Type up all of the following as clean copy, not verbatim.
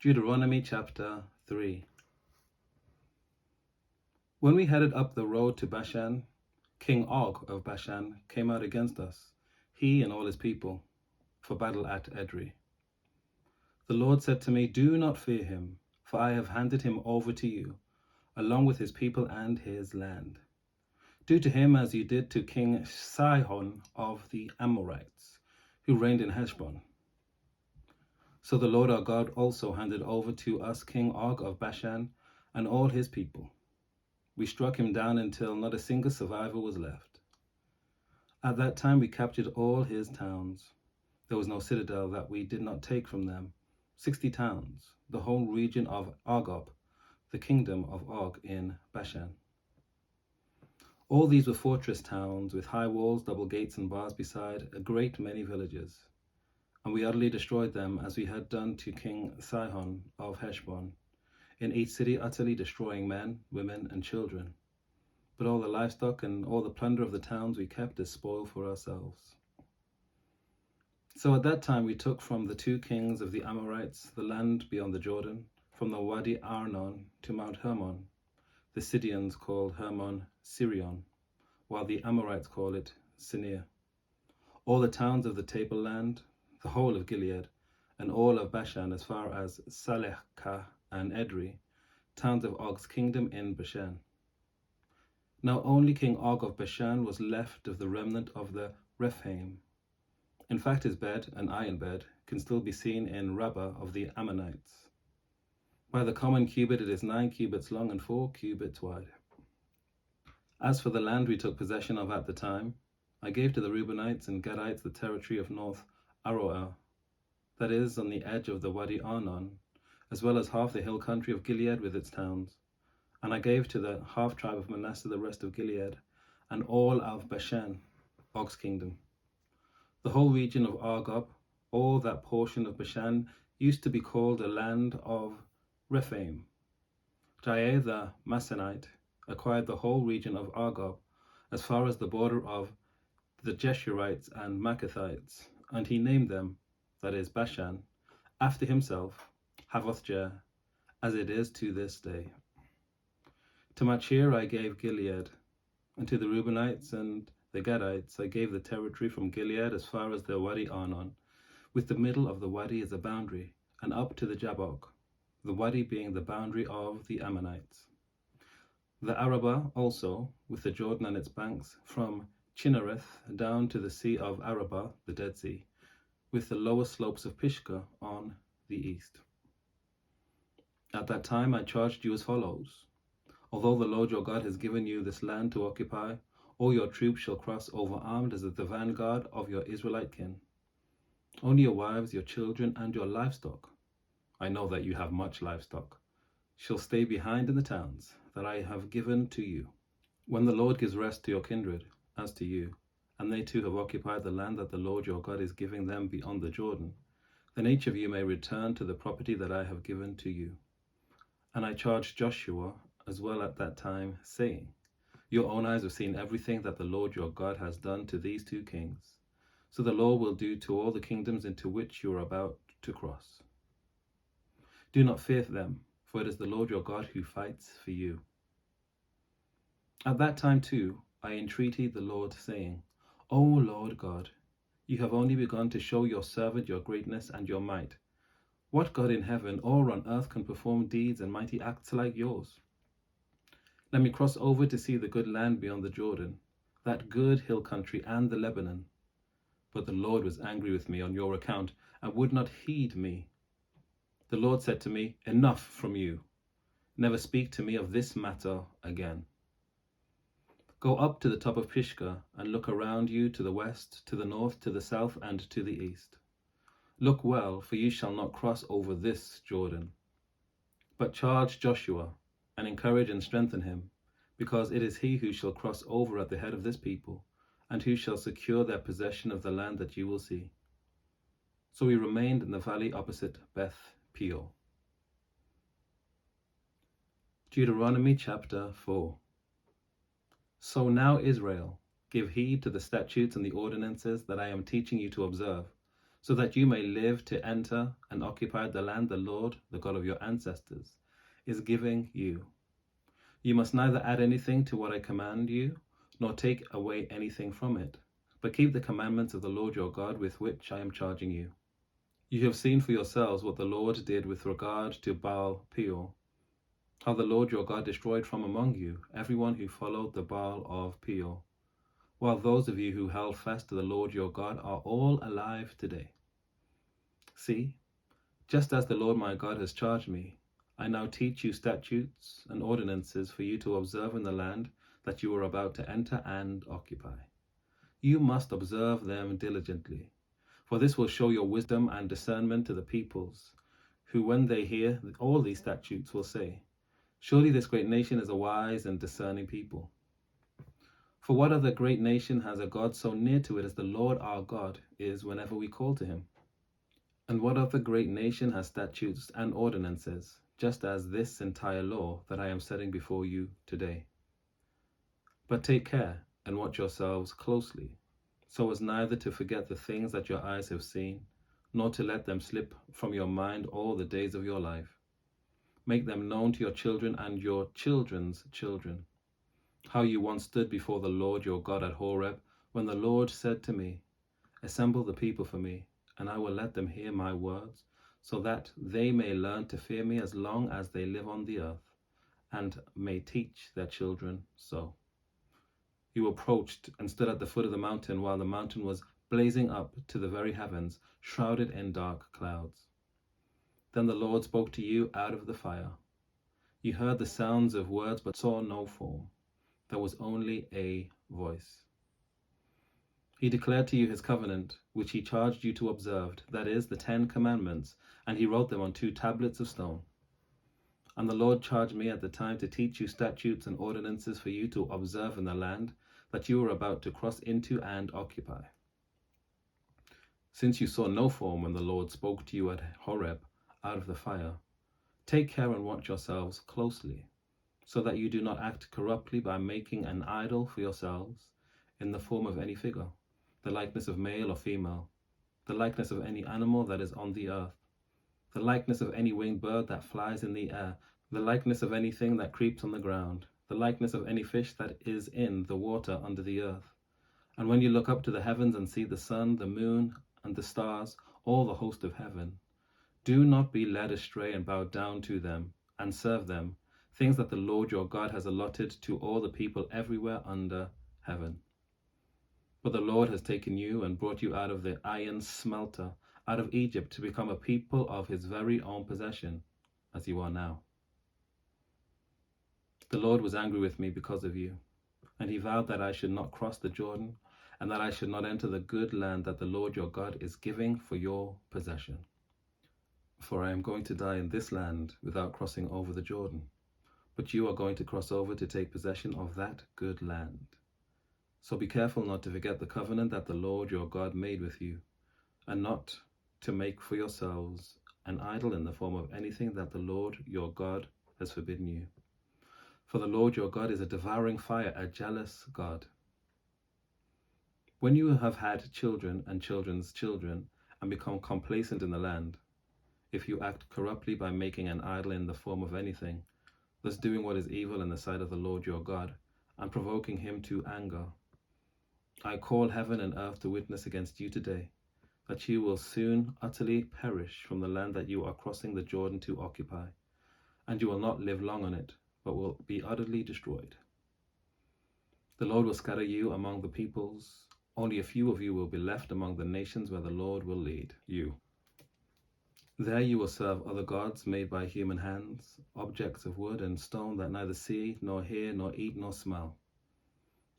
Deuteronomy chapter 3. When we headed up the road to Bashan, King Og of Bashan came out against us, he and all his people, for battle at Edrei. The Lord said to me, "Do not fear him, for I have handed him over to you, along with his people and his land. Do to him as you did to King Sihon of the Amorites, who reigned in Heshbon." So the Lord our God also handed over to us King Og of Bashan and all his people. We struck him down until not a single survivor was left. At that time we captured all his towns. There was no citadel that we did not take from them. 60 towns, the whole region of Argob, the kingdom of Og in Bashan. All these were fortress towns with high walls, double gates and bars, beside a great many villages. And we utterly destroyed them, as we had done to King Sihon of Heshbon, in each city utterly destroying men, women, and children. But all the livestock and all the plunder of the towns we kept as spoil for ourselves. So at that time we took from the 2 kings of the Amorites the land beyond the Jordan, from the Wadi Arnon to Mount Hermon. The Sidonians called Hermon Sirion, while the Amorites call it Sinir. All the towns of the tableland, the whole of Gilead, and all of Bashan as far as Salekah and Edrei, towns of Og's kingdom in Bashan. Now only King Og of Bashan was left of the remnant of the Rephaim. In fact, his bed, an iron bed, can still be seen in Rabbah of the Ammonites. By the common cubit it is 9 cubits long and 4 cubits wide. As for the land we took possession of at the time, I gave to the Reubenites and Gadites the territory of North Aroer, that is, on the edge of the Wadi Arnon, as well as half the hill country of Gilead with its towns. And I gave to the half-tribe of Manasseh the rest of Gilead, and all of Bashan, Og's kingdom. The whole region of Argob, all that portion of Bashan, used to be called a land of Rephaim. Jair the Masonite acquired the whole region of Argob, as far as the border of the Jeshurites and Maccathites, and he named them, that is Bashan, after himself, Havoth-Jair, as it is to this day. To Machir I gave Gilead, and to the Reubenites and the Gadites I gave the territory from Gilead as far as the Wadi Arnon, with the middle of the wadi as a boundary, and up to the Jabbok, the wadi being the boundary of the Ammonites. The Arabah also, with the Jordan and its banks, from Chinnereth down to the Sea of Arabah, the Dead Sea, with the lower slopes of Pisgah on the east. At that time I charged you as follows: although the Lord your God has given you this land to occupy, all your troops shall cross over armed as the vanguard of your Israelite kin. Only your wives, your children, and your livestock, I know that you have much livestock, shall stay behind in the towns that I have given to you. When the Lord gives rest to your kindred, as to you, and they too have occupied the land that the Lord your God is giving them beyond the Jordan, then each of you may return to the property that I have given to you. And I charged Joshua as well at that time, saying, your own eyes have seen everything that the Lord your God has done to these 2 kings. So the Lord will do to all the kingdoms into which you are about to cross. Do not fear them, for it is the Lord your God who fights for you. At that time too, I entreated the Lord, saying, O Lord God, you have only begun to show your servant your greatness and your might. What God in heaven or on earth can perform deeds and mighty acts like yours? Let me cross over to see the good land beyond the Jordan, that good hill country and the Lebanon. But the Lord was angry with me on your account and would not heed me. The Lord said to me, enough from you. Never speak to me of this matter again. Go up to the top of Pisgah and look around you to the west, to the north, to the south, and to the east. Look well, for you shall not cross over this Jordan. But charge Joshua, and encourage and strengthen him, because it is he who shall cross over at the head of this people, and who shall secure their possession of the land that you will see. So we remained in the valley opposite Beth Peor. Deuteronomy chapter 4. So now, Israel, give heed to the statutes and the ordinances that I am teaching you to observe, so that you may live to enter and occupy the land the Lord, the God of your ancestors, is giving you. You must neither add anything to what I command you, nor take away anything from it, but keep the commandments of the Lord your God with which I am charging you. You have seen for yourselves what the Lord did with regard to Baal Peor, how the Lord your God destroyed from among you everyone who followed the Baal of Peor, while those of you who held fast to the Lord your God are all alive today. See, just as the Lord my God has charged me, I now teach you statutes and ordinances for you to observe in the land that you are about to enter and occupy. You must observe them diligently, for this will show your wisdom and discernment to the peoples, who when they hear all these statutes will say, surely this great nation is a wise and discerning people. For what other great nation has a God so near to it as the Lord our God is whenever we call to him? And what other great nation has statutes and ordinances, just as this entire law that I am setting before you today? But take care and watch yourselves closely, so as neither to forget the things that your eyes have seen, nor to let them slip from your mind all the days of your life. Make them known to your children and your children's children, how you once stood before the Lord your God at Horeb, when the Lord said to me, assemble the people for me, and I will let them hear my words, so that they may learn to fear me as long as they live on the earth, and may teach their children so. You approached and stood at the foot of the mountain while the mountain was blazing up to the very heavens, shrouded in dark clouds. Then the Lord spoke to you out of the fire. You heard the sounds of words but saw no form. There was only a voice. He declared to you his covenant, which he charged you to observe, that is, the 10 Commandments, and he wrote them on 2 tablets of stone. And the Lord charged me at the time to teach you statutes and ordinances for you to observe in the land that you are about to cross into and occupy. Since you saw no form when the Lord spoke to you at Horeb out of the fire, take care and watch yourselves closely, so that you do not act corruptly by making an idol for yourselves in the form of any figure, the likeness of male or female, the likeness of any animal that is on the earth, the likeness of any winged bird that flies in the air, the likeness of anything that creeps on the ground, the likeness of any fish that is in the water under the earth. And when you look up to the heavens and see the sun, the moon, and the stars, all the host of heaven, do not be led astray and bow down to them and serve them, things that the Lord your God has allotted to all the people everywhere under heaven. But the Lord has taken you and brought you out of the iron smelter, out of Egypt, to become a people of his very own possession, as you are now. The Lord was angry with me because of you, and he vowed that I should not cross the Jordan, and that I should not enter the good land that the Lord your God is giving for your possession. For I am going to die in this land without crossing over the Jordan, but you are going to cross over to take possession of that good land. So be careful not to forget the covenant that the Lord your God made with you, and not to make for yourselves an idol in the form of anything that the Lord your God has forbidden you. For the Lord your God is a devouring fire, a jealous God. When you have had children and children's children and become complacent in the land, if you act corruptly by making an idol in the form of anything, thus doing what is evil in the sight of the Lord your God, and provoking him to anger, I call heaven and earth to witness against you today, that you will soon utterly perish from the land that you are crossing the Jordan to occupy, and you will not live long on it, but will be utterly destroyed. The Lord will scatter you among the peoples. Only a few of you will be left among the nations where the Lord will lead you. There you will serve other gods made by human hands, objects of wood and stone that neither see, nor hear, nor eat, nor smell.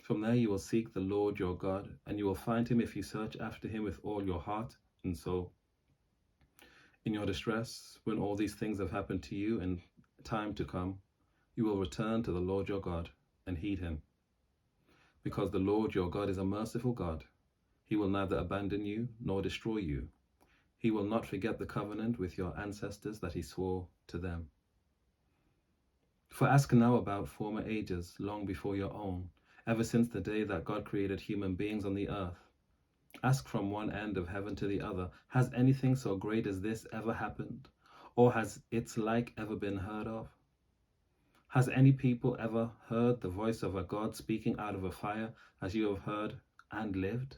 From there you will seek the Lord your God, and you will find him if you search after him with all your heart and soul. In your distress, when all these things have happened to you in time to come, you will return to the Lord your God and heed him. Because the Lord your God is a merciful God, he will neither abandon you nor destroy you. He will not forget the covenant with your ancestors that he swore to them. For ask now about former ages, long before your own, ever since the day that God created human beings on the earth. Ask from one end of heaven to the other, has anything so great as this ever happened? Or has its like ever been heard of? Has any people ever heard the voice of a God speaking out of a fire as you have heard and lived?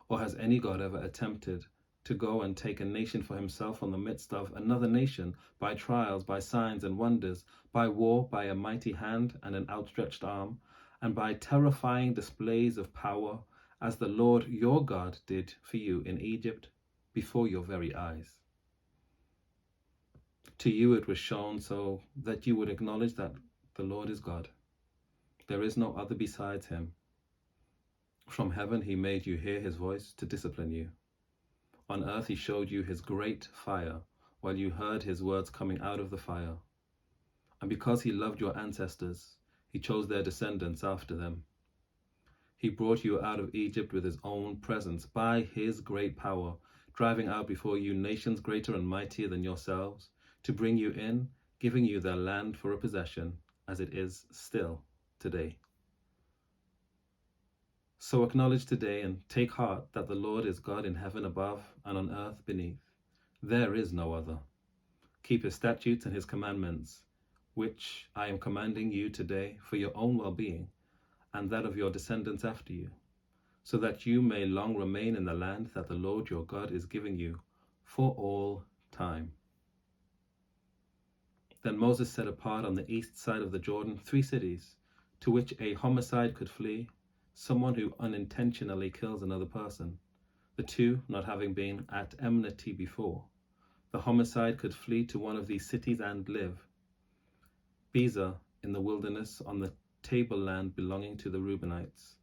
Or has any God ever attempted to go and take a nation for himself from the midst of another nation by trials, by signs and wonders, by war, by a mighty hand and an outstretched arm, and by terrifying displays of power, as the Lord your God did for you in Egypt before your very eyes? To you it was shown so that you would acknowledge that the Lord is God. There is no other besides him. From heaven he made you hear his voice to discipline you. On earth he showed you his great fire while you heard his words coming out of the fire. And because he loved your ancestors, he chose their descendants after them. He brought you out of Egypt with his own presence by his great power, driving out before you nations greater and mightier than yourselves, to bring you in, giving you their land for a possession, as it is still today. So acknowledge today and take heart that the Lord is God in heaven above and on earth beneath. There is no other. Keep his statutes and his commandments, which I am commanding you today for your own well-being and that of your descendants after you, so that you may long remain in the land that the Lord your God is giving you for all time. Then Moses set apart on the east side of the Jordan 3 cities to which a homicide could flee, someone who unintentionally kills another person, the two not having been at enmity before. The homicide could flee to one of these cities and live. Bezer in the wilderness on the tableland belonging to the Reubenites,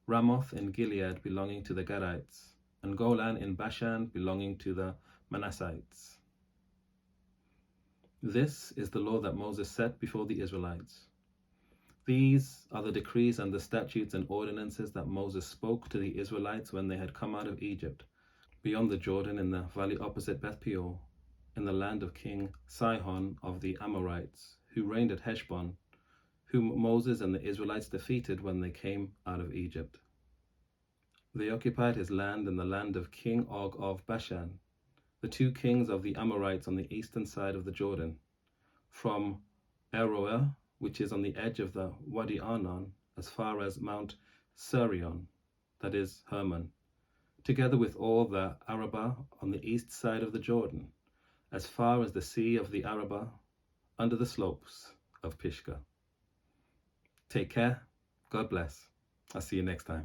Ramoth in Gilead belonging to the Gadites, and Golan in Bashan belonging to the Manassites. This is the law that Moses set before the Israelites. These are the decrees and the statutes and ordinances that Moses spoke to the Israelites when they had come out of Egypt, beyond the Jordan in the valley opposite Beth Peor, in the land of King Sihon of the Amorites, who reigned at Heshbon, whom Moses and the Israelites defeated when they came out of Egypt. They occupied his land and the land of King Og of Bashan, the 2 kings of the Amorites on the eastern side of the Jordan, from Aroer, which is on the edge of the Wadi Arnon, as far as Mount Sirion, that is Hermon, together with all the Arabah on the east side of the Jordan, as far as the sea of the Arabah, under the slopes of Pisgah. Take care. God bless. I'll see you next time.